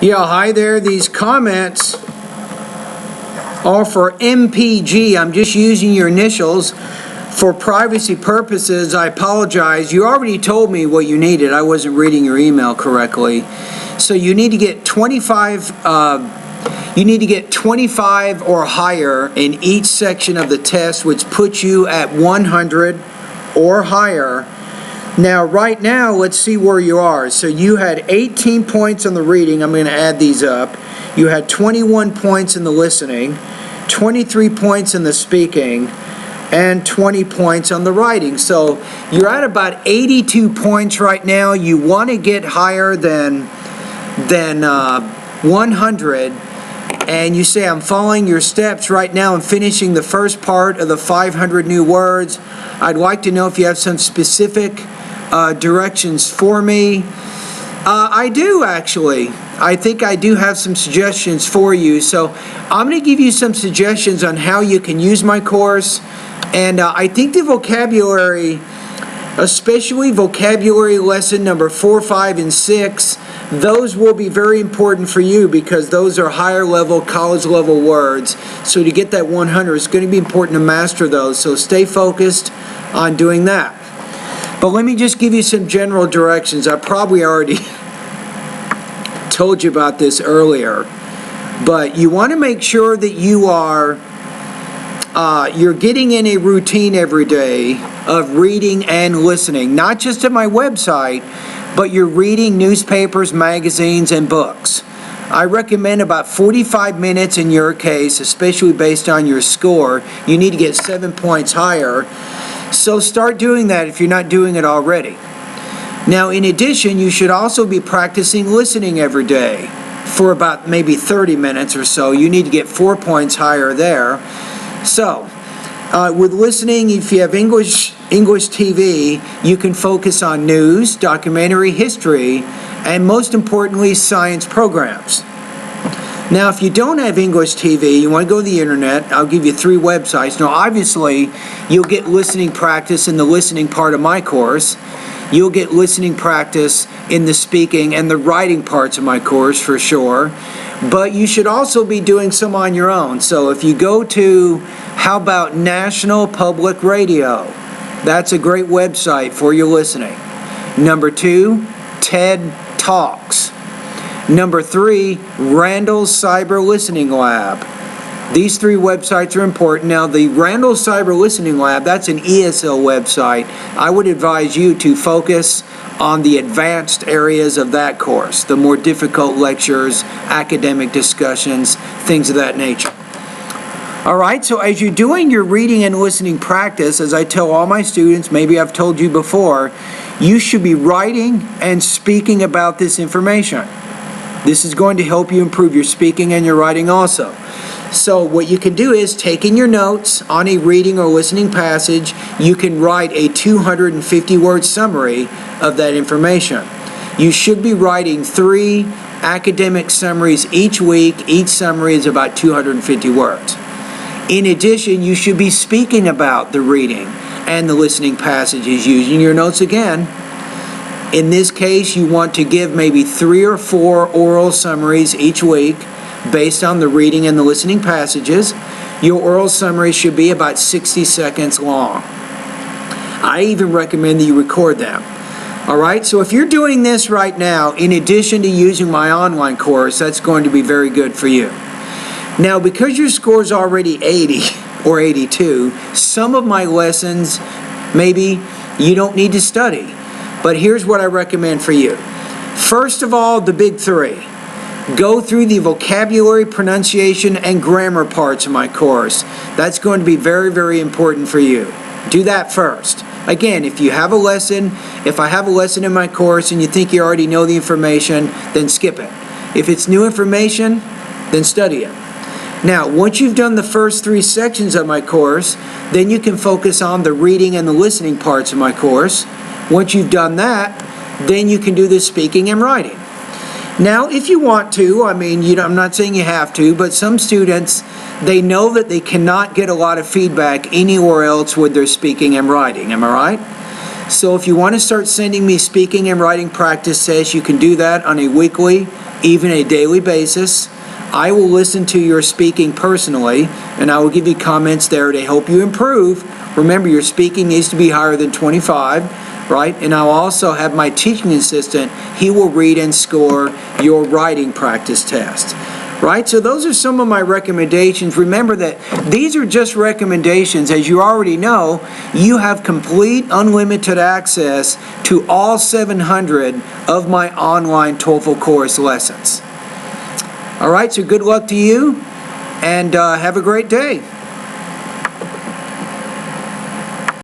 Yeah, hi there. These comments are for MPG. I'm just using your initials for privacy purposes. I apologize. You already told me what you needed. I wasn't reading your email correctly. So you need to get 25 or higher in each section of the test, which puts you at 100 or higher. Now, right now, let's see where you are. So you had 18 points on the reading. I'm going to add these up. You had 21 points in the listening, 23 points in the speaking, and 20 points on the writing. So you're at about 82 points right now. You want to get higher than 100. And you say, I'm following your steps right now and finishing the first part of the 500 new words. I'd like to know if you have some specific directions for me. I do, actually. I think I do have some suggestions for you. So I'm going to give you some suggestions on how you can use my course. And I think the vocabulary, especially vocabulary lesson number 4, 5, and 6, those will be very important for you because those are higher level, college level words. So to get that 100, it's going to be important to master those. So stay focused on doing that. But let me just give you some general directions. I probably already told you about this earlier. But you want to make sure that you're getting in a routine every day of reading and listening. Not just at my website, but you're reading newspapers, magazines, and books. I recommend about 45 minutes in your case, especially based on your score. You need to get 7 points higher. So start doing that if you're not doing it already. Now, in addition, you should also be practicing listening every day for about maybe 30 minutes or so. You need to get 4 points higher there. So, with listening, if you have English TV, you can focus on news, documentary, history, and most importantly, science programs. Now, if you don't have English TV, you want to go to the internet, I'll give you 3 websites. Now, obviously, you'll get listening practice in the listening part of my course. You'll get listening practice in the speaking and the writing parts of my course for sure. But you should also be doing some on your own. So if you go to, how about National Public Radio? That's a great website for your listening. Number 2, TED Talks. Number 3, Randall's Cyber Listening Lab. These 3 websites are important. Now, the Randall's Cyber Listening Lab, that's an ESL website. I would advise you to focus on the advanced areas of that course, the more difficult lectures, academic discussions, things of that nature. All right, so as you're doing your reading and listening practice, as I tell all my students, maybe I've told you before, you should be writing and speaking about this information. This is going to help you improve your speaking and your writing also. So what you can do is take in your notes on a reading or listening passage. You can write a 250-word summary of that information. You should be writing 3 academic summaries each week. Each summary is about 250 words. In addition, you should be speaking about the reading and the listening passages using your notes again. In this case, you want to give maybe 3 or 4 oral summaries each week based on the reading and the listening passages. Your oral summary should be about 60 seconds long. I even recommend that you record them. All right, so if you're doing this right now, in addition to using my online course, that's going to be very good for you. Now, because your score is already 80 or 82, some of my lessons, maybe you don't need to study. But here's what I recommend for you. First of all, the big 3. Go through the vocabulary, pronunciation, and grammar parts of my course. That's going to be very, very important for you. Do that first. Again, if I have a lesson in my course and you think you already know the information, then skip it. If it's new information, then study it. Now, once you've done the first 3 sections of my course, then you can focus on the reading and the listening parts of my course. Once you've done that, then you can do the speaking and writing. Now, if you want to, I'm not saying you have to, but some students, they know that they cannot get a lot of feedback anywhere else with their speaking and writing. Am I right? So if you want to start sending me speaking and writing practice tests, you can do that on a weekly even a daily basis. I will listen to your speaking personally, and I will give you comments there to help you improve. Remember, your speaking needs to be higher than 25, right? And I'll also have my teaching assistant. He will read and score your writing practice test, right? So those are some of my recommendations. Remember that these are just recommendations. As you already know, you have complete unlimited access to all 700 of my online TOEFL course lessons. All right, so good luck to you, and have a great day.